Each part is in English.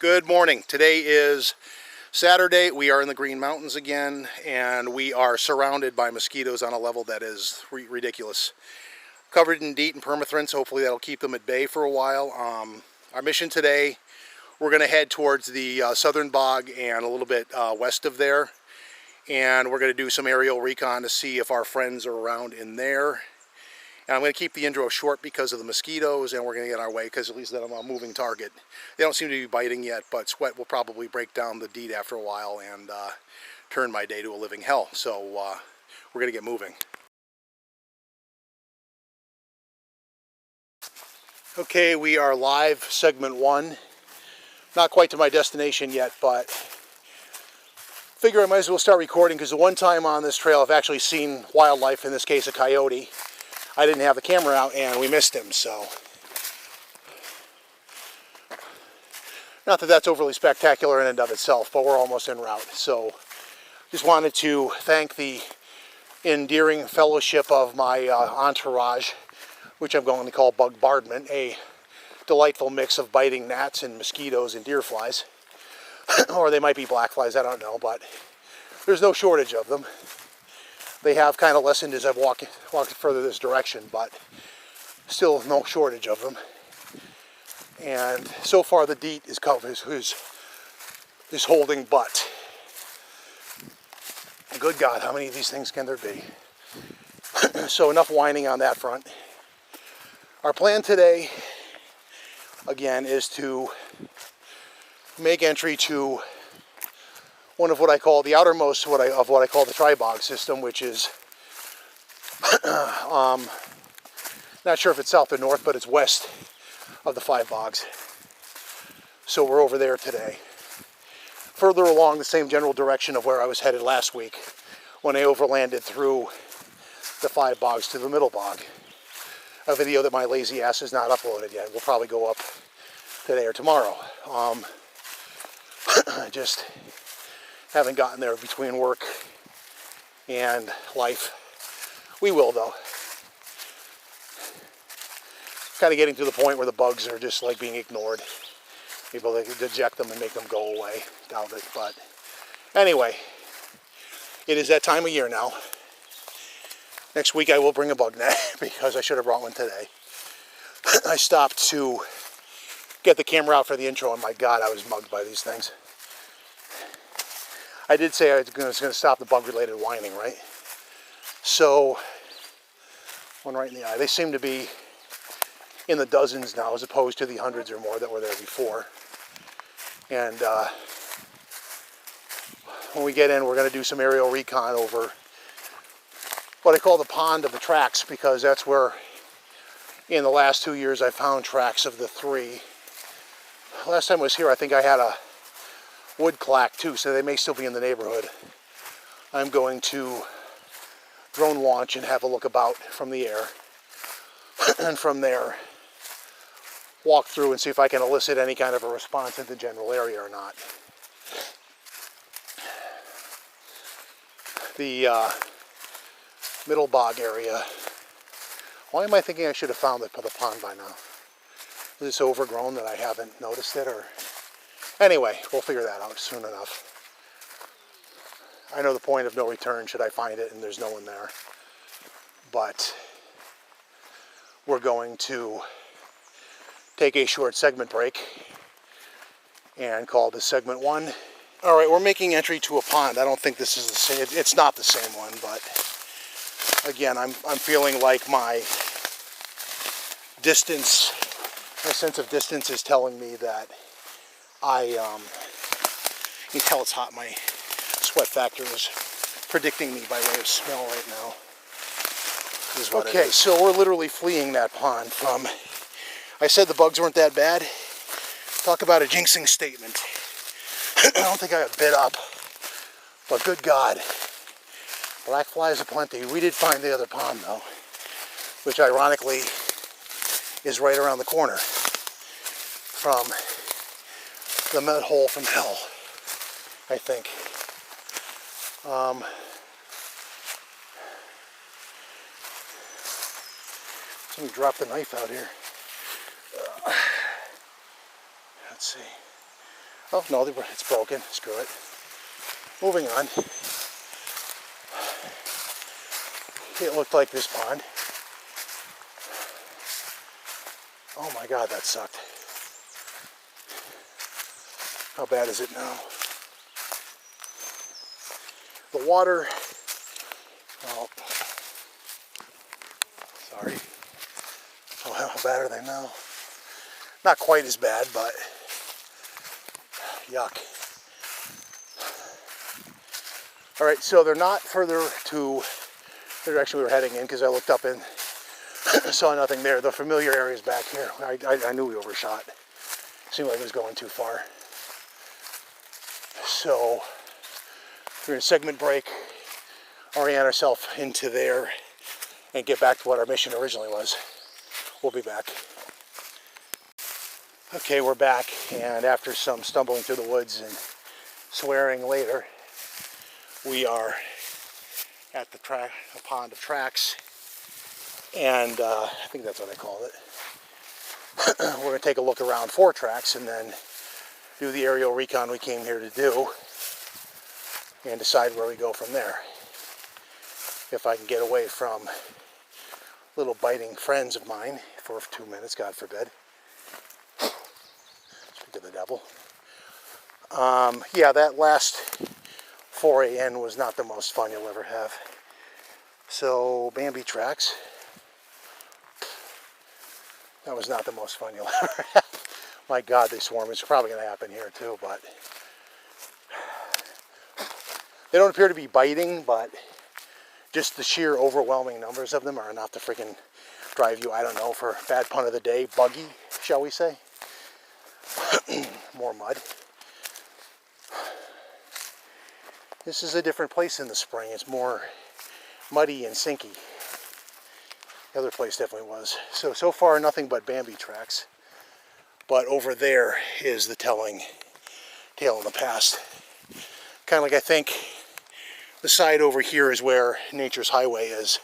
Good morning. Today is Saturday. We are in the Green Mountains again, and we are surrounded by mosquitoes on a level that is ridiculous. Covered in DEET and permethrin, hopefully that'll keep them at bay for a while. Our mission today, we're going to head towards the southern bog and a little bit west of there, and we're going to do some aerial recon to see if our friends are around in there. And I'm going to keep the intro short because of the mosquitoes, and we're going to get our way because at least then I'm a moving target. They don't seem to be biting yet, but sweat will probably break down the DEET after a while and turn my day to a living hell. So we're going to get moving. Okay, we are live, segment 1. Not quite to my destination yet, but figure I might as well start recording because the one time on this trail I've actually seen wildlife, in this case a coyote. I didn't have the camera out and we missed him, so. Not that that's overly spectacular in and of itself, but we're almost en route. So just wanted to thank the endearing fellowship of my entourage, which I'm going to call Bugboardment, a delightful mix of biting gnats and mosquitoes and deer flies. Or they might be black flies, I don't know, but there's no shortage of them. They have kind of lessened as I've walked further this direction, but still no shortage of them. And so far the DEET is holding butt. Good God, how many of these things can there be? So enough whining on that front. Our plan today, again, is to make entry to one of what I call the outermost of what I call the tri-bog system, which is not sure if it's south or north, but it's west of the 5 bogs. So we're over there today. Further along the same general direction of where I was headed last week when I overlanded through the 5 bogs to the middle bog. A video that my lazy ass has not uploaded yet. We'll probably go up today or tomorrow. Just haven't gotten there between work and life. We will, though. Kind of getting to the point where the bugs are just like being ignored. Maybe they can deject them and make them go away. Doubt it, but anyway, it is that time of year now. Next week I will bring a bug net because I should have brought one today. I stopped to get the camera out for the intro, and my God, I was mugged by these things. I did say I was going to stop the bug-related whining, right? So, one right in the eye. They seem to be in the dozens now as opposed to the hundreds or more that were there before. And when we get in, we're going to do some aerial recon over what I call the pond of the tracks, because that's where in the last 2 years I found tracks of the 3. Last time I was here, I think I had a wood clack too, so they may still be in the neighborhood. I'm going to drone launch and have a look about from the air, and from there walk through and see if I can elicit any kind of a response in the general area or not. The middle bog area, why am I thinking I should have found the pond by now? Is this overgrown that I haven't noticed it, or? Anyway, we'll figure that out soon enough. I know the point of no return should I find it and there's no one there. But we're going to take a short segment break and call this segment 1. All right, we're making entry to a pond. I don't think this is the same. It's not the same one, but again, I'm feeling like my distance, my sense of distance is telling me that you can tell it's hot. My sweat factor is predicting me by way of smell right now. Okay, so we're literally fleeing that pond from, I said the bugs weren't that bad. Talk about a jinxing statement. I don't think I got bit up, but good God. Black flies aplenty. We did find the other pond though, which ironically is right around the corner from the mud hole from hell, I think. Somebody dropped the knife out here. Let's see. Oh, no, it's broken. Screw it. Moving on. It looked like this pond. Oh my God, that sucked. How bad is it now? The water, oh, sorry. Oh, how bad are they now? Not quite as bad, but yuck. All right, so they're not further to the direction we were heading in, because I looked up and saw nothing there. The familiar areas back here, I knew we overshot. Seemed like it was going too far. So we're in segment break, orient ourselves into there, and get back to what our mission originally was. We'll be back. Okay, we're back, and after some stumbling through the woods and swearing later, we are at the pond of tracks, and I think that's what I call it. We're going to take a look around 4 tracks and then do the aerial recon we came here to do and decide where we go from there. If I can get away from little biting friends of mine for 2 minutes, God forbid. Speak of the devil. Yeah, that last foray in was not the most fun you'll ever have. So, Bambi tracks. That was not the most fun you'll ever have. My God, they swarm. It's probably going to happen here too, but they don't appear to be biting, but just the sheer overwhelming numbers of them are enough to freaking drive you, I don't know, for bad pun of the day, buggy, shall we say. More mud. This is a different place in the spring. It's more muddy and sinky. The other place definitely was. So far, nothing but Bambi tracks. But over there is the telling tale in the past. Kind of like, I think the side over here is where Nature's Highway is.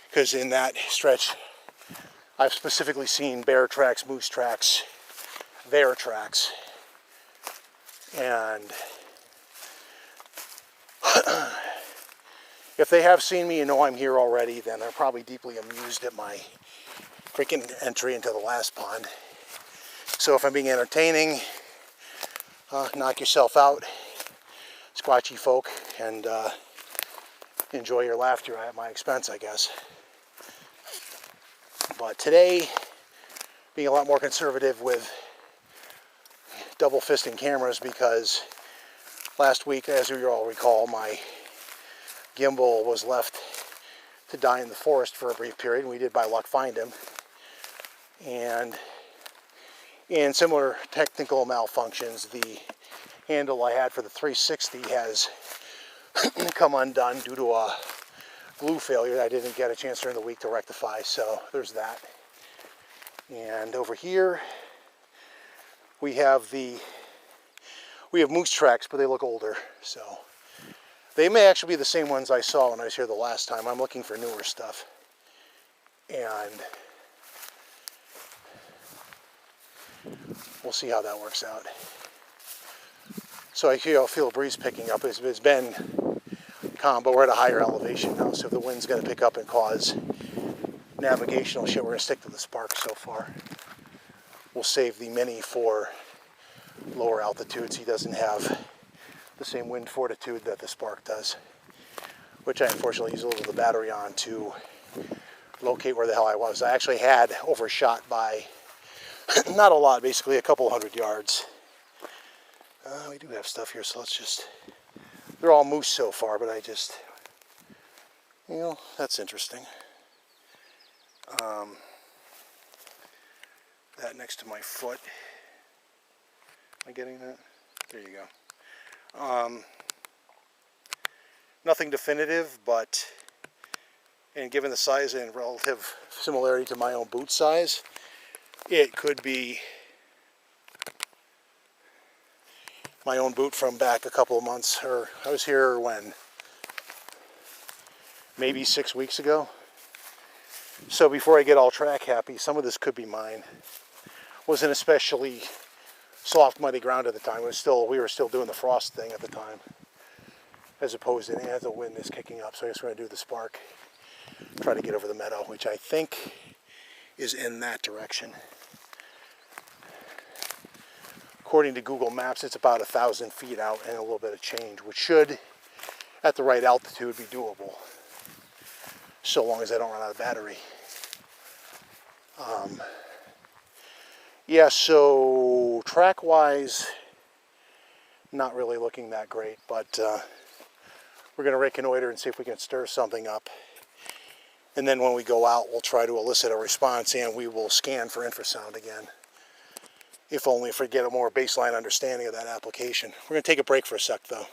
Because in that stretch, I've specifically seen bear tracks, moose tracks, bear tracks. And if they have seen me and know I'm here already, then they're probably deeply amused at my freaking entry into the last pond. So if I'm being entertaining, knock yourself out, squatchy folk, and enjoy your laughter at my expense, I guess. But today, being a lot more conservative with double fisting cameras, because last week, as you all recall, my gimbal was left to die in the forest for a brief period, and we did by luck find him. And in similar technical malfunctions, the handle I had for the 360 has come undone due to a glue failure that I didn't get a chance during the week to rectify, so there's that. And over here we have moose tracks, but they look older, so they may actually be the same ones I saw when I was here the last time. I'm looking for newer stuff. And we'll see how that works out. So I feel a breeze picking up. It's been calm, but we're at a higher elevation now, so if the wind's going to pick up and cause navigational shit, we're going to stick to the Spark so far. We'll save the Mini for lower altitudes. He doesn't have the same wind fortitude that the Spark does, which I unfortunately used a little of the battery on to locate where the hell I was. I actually had overshot by not a lot, basically a couple 100 yards. We do have stuff here, so let's just... They're all moose so far, but I just... You know, that's interesting. That next to my foot. Am I getting that? There you go. Nothing definitive, but... And given the size and relative similarity to my own boot size, it could be my own boot from back a couple of months, or I was here when? Maybe 6 weeks ago. So before I get all track happy, some of this could be mine. Wasn't especially soft muddy ground at the time. We were still doing the frost thing at the time, as opposed to as the wind is kicking up. So I guess we're going to do the spark, try to get over the meadow, which I think is in that direction. According to Google Maps, it's about 1,000 feet out and a little bit of change, which should, at the right altitude, be doable, so long as I don't run out of battery. Yeah, so track-wise, not really looking that great, but we're going to reconnoiter and see if we can stir something up. And then when we go out, we'll try to elicit a response, and we will scan for infrasound again, if only if we get a more baseline understanding of that application. We're going to take a break for a sec, though.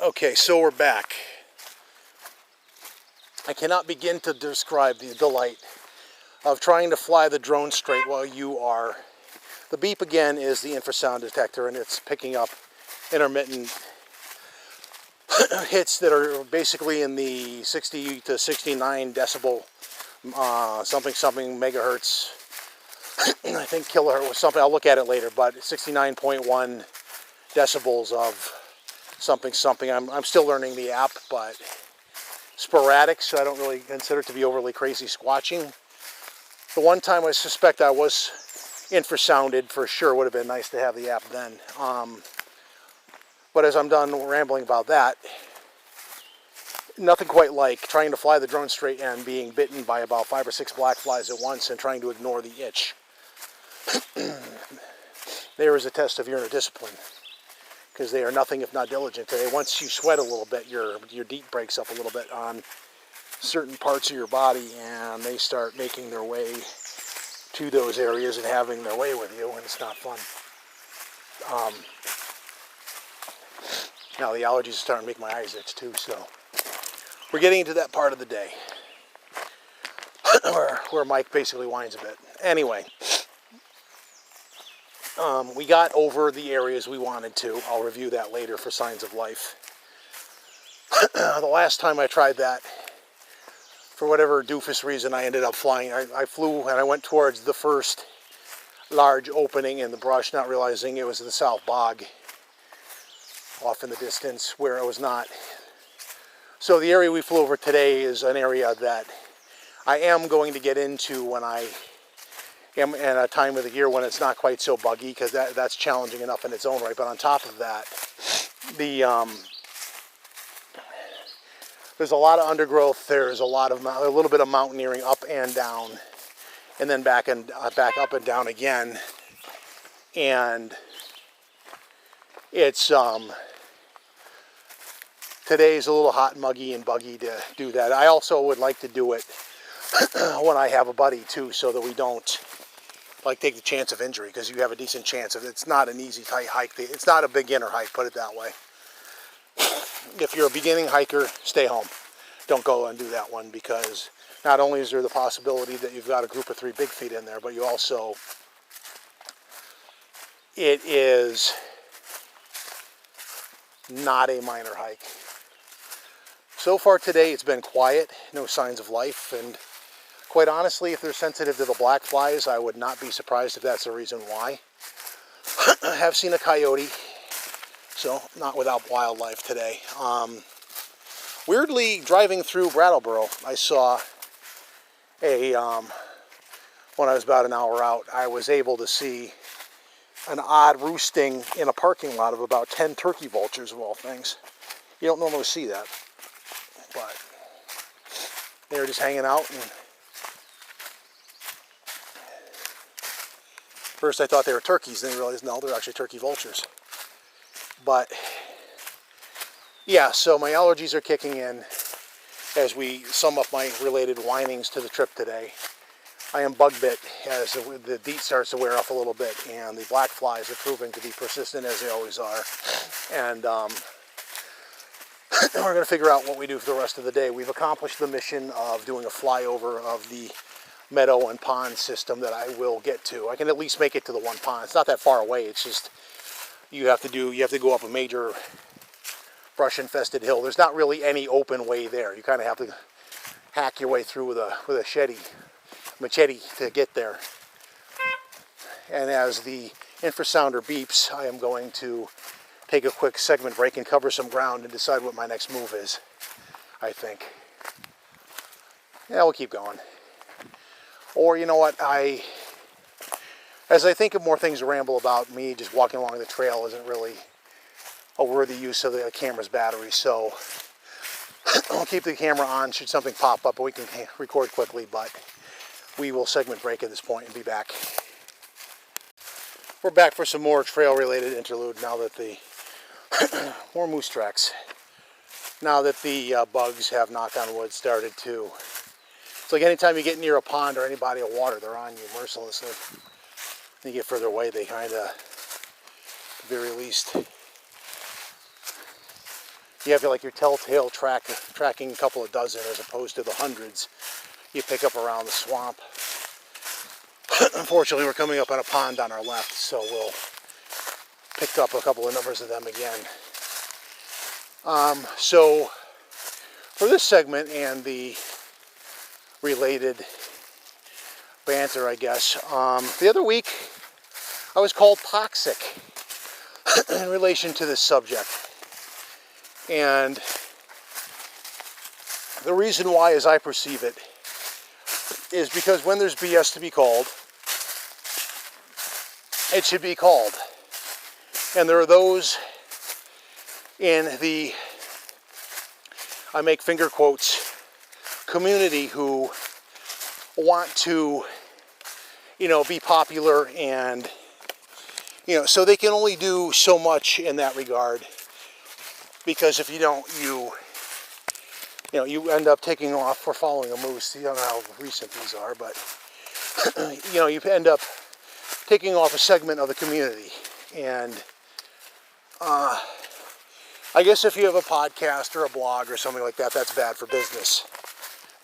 Okay, so we're back. I cannot begin to describe the delight of trying to fly the drone straight while you are. The beep again is the infrasound detector, and it's picking up intermittent hits that are basically in the 60 to 69 decibel something megahertz. I think kilohertz was something, I'll look at it later, but 69.1 decibels of something. I'm still learning the app, but sporadic, so I don't really consider it to be overly crazy squatching. The one time I suspect I was infrasounded for sure, would have been nice to have the app then. But as I'm done rambling about that, nothing quite like trying to fly the drone straight and being bitten by about 5 or 6 black flies at once and trying to ignore the itch. There is a test of your inner discipline, because they are nothing if not diligent today. Once you sweat a little bit, your DEET breaks up a little bit on certain parts of your body, and they start making their way to those areas and having their way with you, and it's not fun. Now the allergies are starting to make my eyes itch too, so we're getting into that part of the day where Mike basically whines a bit. Anyway, we got over the areas we wanted to. I'll review that later for signs of life. The last time I tried that, for whatever doofus reason, I ended up flying. I flew and I went towards the first large opening in the brush, not realizing it was the South Bog off in the distance where it was not. So the area we flew over today is an area that I am going to get into when I am in a time of the year when it's not quite so buggy, because that's challenging enough in its own right. But on top of that, there's a lot of undergrowth. There's a little bit of mountaineering up and down, and then back up and down again. And it's today's a little hot, muggy, and buggy to do that. I also would like to do it when I have a buddy too, so that we don't take the chance of injury, because you have a decent chance of it. It's not an easy tight hike. It's not a beginner hike, put it that way. If you're a beginning hiker, stay home. Don't go and do that one, because not only is there the possibility that you've got a group of 3 big feet in there, but you also, it is not a minor hike. So far today it's been quiet, no signs of life, and quite honestly, if they're sensitive to the black flies, I would not be surprised if that's the reason why. I have seen a coyote, so not without wildlife today. Weirdly, driving through Brattleboro, I saw when I was about an hour out, I was able to see an odd roosting in a parking lot of about 10 turkey vultures, of all things. You don't normally see that, but they were just hanging out. And first I thought they were turkeys, then I realized no, they're actually turkey vultures. But yeah, so my allergies are kicking in as we sum up my related whinings to the trip today. I am bug bit as the DEET starts to wear off a little bit, and the black flies are proving to be persistent, as they always are. And we're going to figure out what we do for the rest of the day. We've accomplished the mission of doing a flyover of the meadow and pond system that I will get to. I can at least make it to the one pond. It's not that far away. It's just you have to go up a major brush infested hill. There's not really any open way there. You kind of have to hack your way through with a machete to get there. And as the infrasounder beeps, I am going to take a quick segment break and cover some ground and decide what my next move is, I think. Yeah, we'll keep going. Or you know what, as I think of more things to ramble about, me just walking along the trail isn't really a worthy use of the camera's battery, so I'll keep the camera on should something pop up and we can record quickly, but we will segment break at this point and be back. We're back for some more trail-related interlude now that the more moose tracks. Now that the bugs have, knock on wood, started to. It's like anytime you get near a pond or any body of water, they're on you mercilessly. When you get further away, they kind of, at the very least, you have like your telltale tracking a couple of dozen as opposed to the hundreds you pick up around the swamp. Unfortunately, we're coming up on a pond on our left, so we'll pick up a couple of numbers of them again. So for this segment and the related banter, I guess, the other week I was called toxic in relation to this subject. And the reason why, as I perceive it, is because when there's BS to be called, it should be called. And there are those in the, I make finger quotes, community who want to, be popular, and, so they can only do so much in that regard, because if you don't, you end up taking off for following a moose. You don't know how recent these are, but, you end up taking off a segment of the community. And I guess if you have a podcast or a blog or something like that, that's bad for business.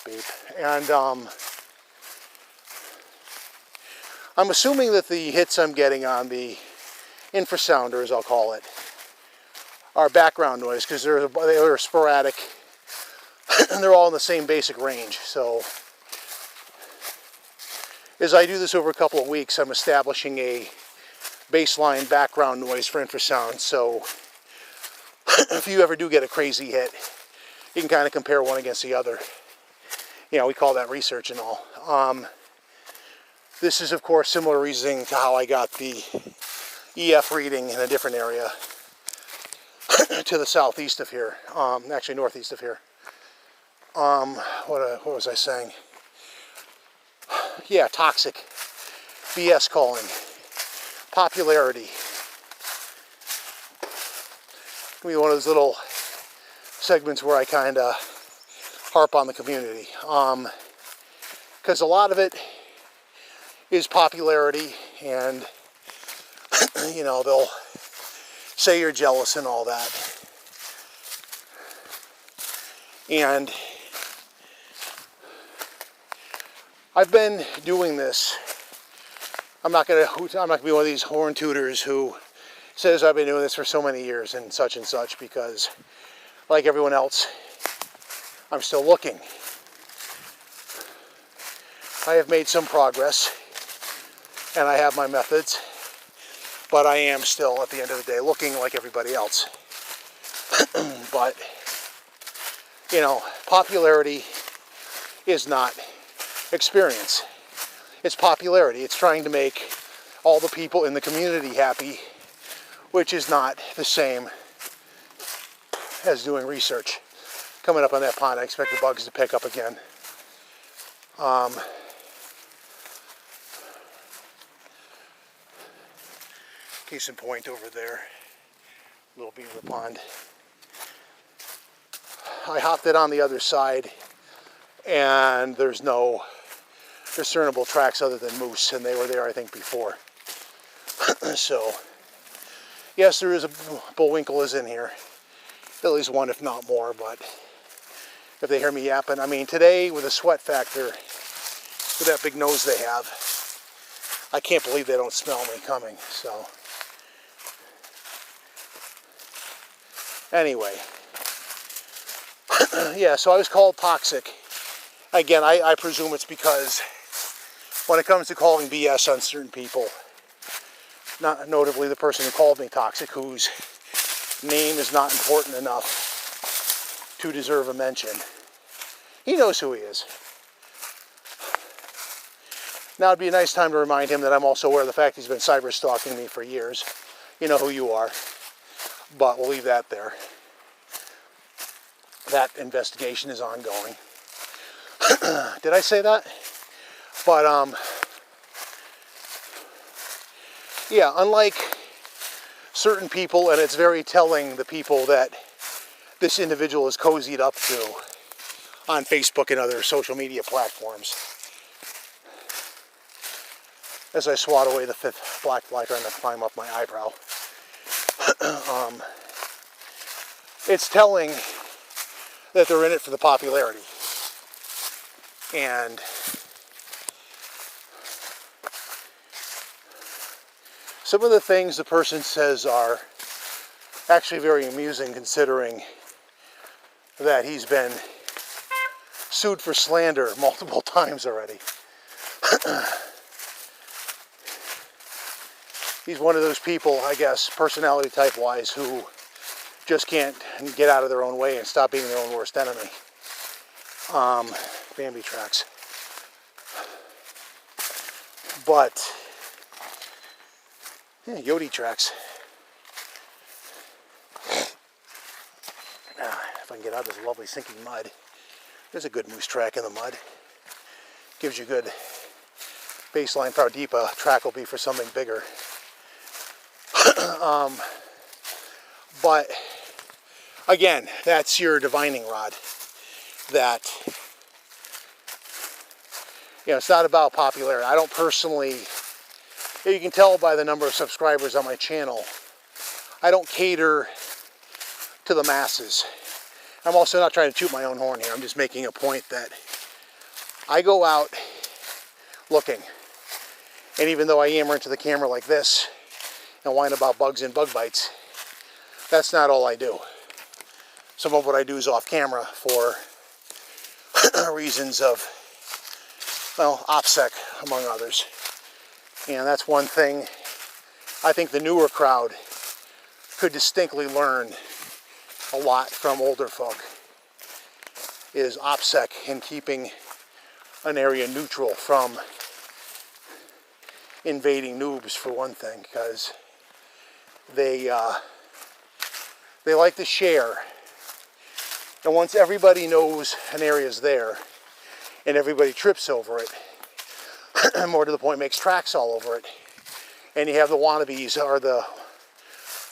Beep. And I'm assuming that the hits I'm getting on the infrasounders, I'll call it, are background noise, because they're sporadic and they're all in the same basic range. So as I do this over a couple of weeks, I'm establishing a baseline background noise for infrasound. So if you ever do get a crazy hit, you can kind of compare one against the other. We call that research and all. This is, of course, similar reasoning to how I got the EF reading in a different area to the southeast of here, actually northeast of here. What was I saying? Yeah, toxic, BS calling, popularity. Give me one of those little segments where I kind of harp on the community, because a lot of it is popularity, and they'll say you're jealous and all that. And I've been doing this. I'm not gonna be one of these horn tooters who says I've been doing this for so many years and such, because like everyone else, I'm still looking. I have made some progress and I have my methods, but I am still, at the end of the day, looking like everybody else. But popularity is not experience. It's popularity. It's trying to make all the people in the community happy, which is not the same as doing research. Coming up on that pond, I expect the bugs to pick up again. Case in point over there, little beaver pond. I hopped it on the other side, and there's no discernible tracks other than moose, and they were there, I think, before. So, yes, there is a bullwinkle is in here. At least one, if not more, but if they hear me yapping, today with a sweat factor, with that big nose they have, I can't believe they don't smell me coming, so. Anyway, yeah, so I was called toxic. Again, I presume it's because when it comes to calling BS on certain people, not notably the person who called me toxic, whose name is not important enough to deserve a mention. He knows who he is. Now it'd be a nice time to remind him that I'm also aware of the fact he's been cyber stalking me for years. You know who you are. But we'll leave that there. That investigation is ongoing. Did I say that? But yeah, unlike certain people, and it's very telling, the people that this individual is cozied up to on Facebook and other social media platforms. As I swat away the fifth black fly trying to climb up my eyebrow. it's telling that they're in it for the popularity. And some of the things the person says are actually very amusing, considering that he's been sued for slander multiple times already. He's one of those people, I guess, personality type wise, who just can't get out of their own way and stop being their own worst enemy. Bambi tracks. But, yeah, Yodi tracks. If I can get out of this lovely sinking mud. There's a good moose track in the mud. Gives you good baseline for how deep a track will be for something bigger. But again, that's your divining rod. That, you know, it's not about popularity. I don't personally, you can tell by the number of subscribers on my channel, I don't cater to the masses. I'm also not trying to toot my own horn here. I'm just making a point that I go out looking. And even though I yammer into the camera like this and whine about bugs and bug bites, that's not all I do. Some of what I do is off camera for reasons of, well, OPSEC, among others. And that's one thing I think the newer crowd could distinctly learn a lot from older folk, is OPSEC and keeping an area neutral from invading noobs, for one thing, because they like to share. And once everybody knows an area's there and everybody trips over it, more to the point, makes tracks all over it, and you have the wannabes or the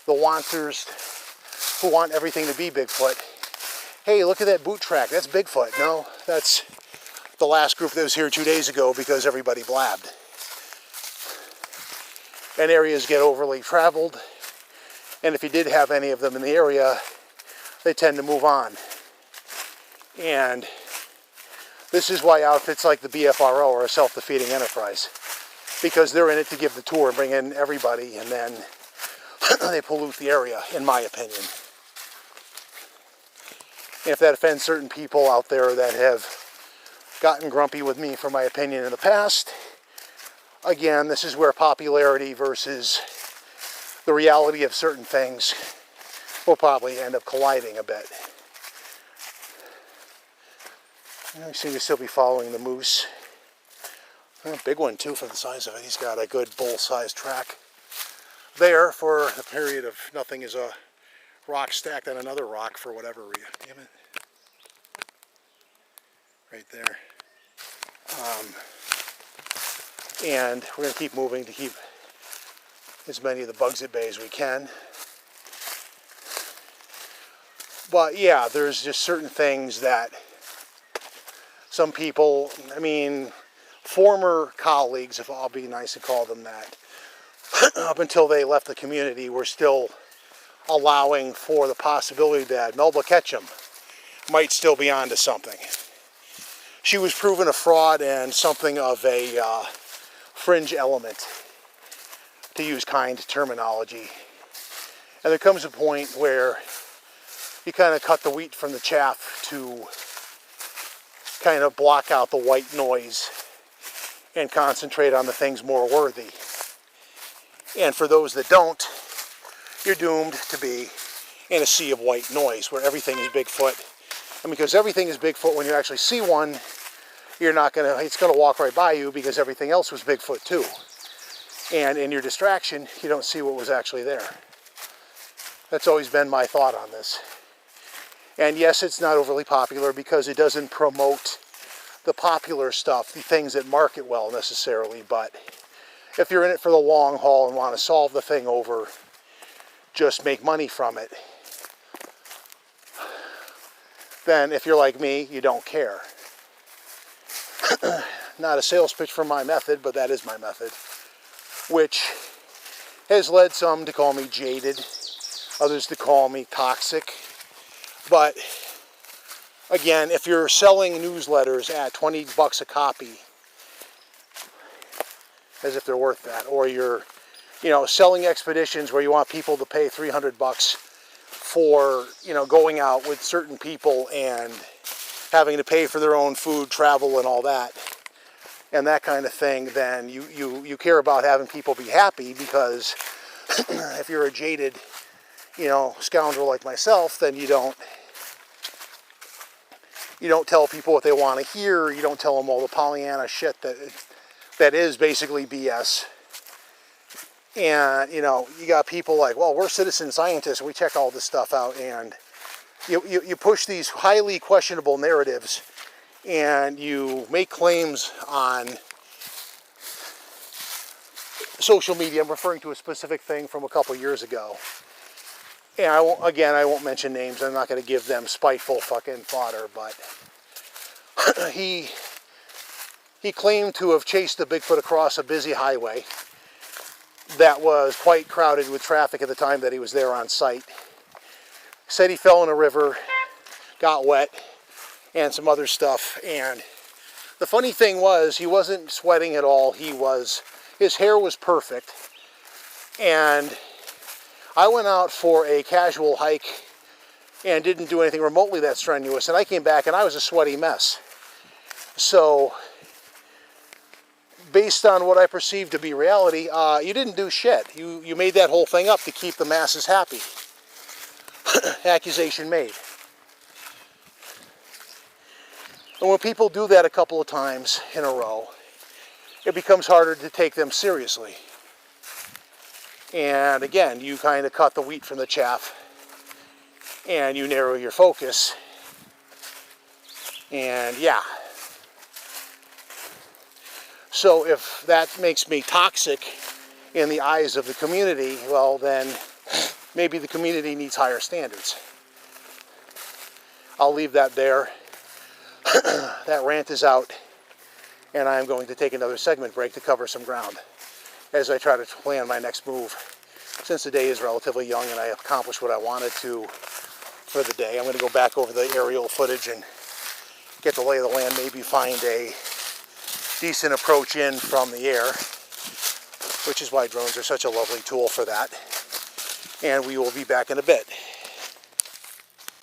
wanters who want everything to be Bigfoot. Hey, look at that boot track. That's Bigfoot. No, that's the last group that was here 2 days ago because everybody blabbed. And areas get overly traveled. And if you did have any of them in the area, they tend to move on. And this is why outfits like the BFRO are a self-defeating enterprise. Because they're in it to give the tour and bring in everybody, and then they pollute the area, in my opinion. If that offends certain people out there that have gotten grumpy with me for my opinion in the past, again, this is where popularity versus the reality of certain things will probably end up colliding a bit. I seem to still be following the moose. A big one too for the size of it. He's got a good bull-sized track there for the period of nothing is a rock stacked on another rock for whatever reason. Damn it. Right there. And we're going to keep moving to keep as many of the bugs at bay as we can. But yeah, there's just certain things that some people, I mean, former colleagues, if I'll be nice to call them that, up until they left the community, were still allowing for the possibility that Melba Ketchum might still be onto something. She was proven a fraud and something of a fringe element, to use kind terminology. And there comes a point where you kind of cut the wheat from the chaff to kind of block out the white noise and concentrate on the things more worthy. And for those that don't, you're doomed to be in a sea of white noise where everything is Bigfoot. And because everything is Bigfoot, when you actually see one, it's gonna walk right by you because everything else was Bigfoot too. And in your distraction, you don't see what was actually there. That's always been my thought on this. And yes, it's not overly popular because it doesn't promote the popular stuff, the things that market well necessarily, but if you're in it for the long haul and want to solve the thing over, just make money from it, then if you're like me, you don't care. Not a sales pitch for my method, but that is my method, which has led some to call me jaded, others to call me toxic, But again, if you're selling newsletters at 20 bucks a copy, as if they're worth that, or you're, selling expeditions where you want people to pay 300 bucks for, going out with certain people and having to pay for their own food, travel, and all that, and that kind of thing, then you care about having people be happy, because if you're a jaded, scoundrel like myself, then you don't tell people what they want to hear. You don't tell them all the Pollyanna shit that is basically BS. And, you got people like, well, we're citizen scientists, we check all this stuff out, and you push these highly questionable narratives, and you make claims on social media. I'm referring to a specific thing from a couple years ago. And I won't mention names. I'm not going to give them spiteful fucking fodder, but he claimed to have chased the Bigfoot across a busy highway that was quite crowded with traffic at the time that he was there on site. Said he fell in a river, got wet, and some other stuff. And the funny thing was, he wasn't sweating at all. His hair was perfect. And I went out for a casual hike and didn't do anything remotely that strenuous, and I came back and I was a sweaty mess. So, based on what I perceived to be reality, you didn't do shit. You made that whole thing up to keep the masses happy. Accusation made. And when people do that a couple of times in a row, it becomes harder to take them seriously. And again, you kind of cut the wheat from the chaff, and you narrow your focus. And yeah. So if that makes me toxic in the eyes of the community, well then maybe the community needs higher standards. I'll leave that there. That rant is out, and I'm going to take another segment break to cover some ground as I try to plan my next move. Since the day is relatively young and I accomplished what I wanted to for the day, I'm going to go back over the aerial footage and get the lay of the land, maybe find a decent approach in from the air, which is why drones are such a lovely tool for that. And we will be back in a bit.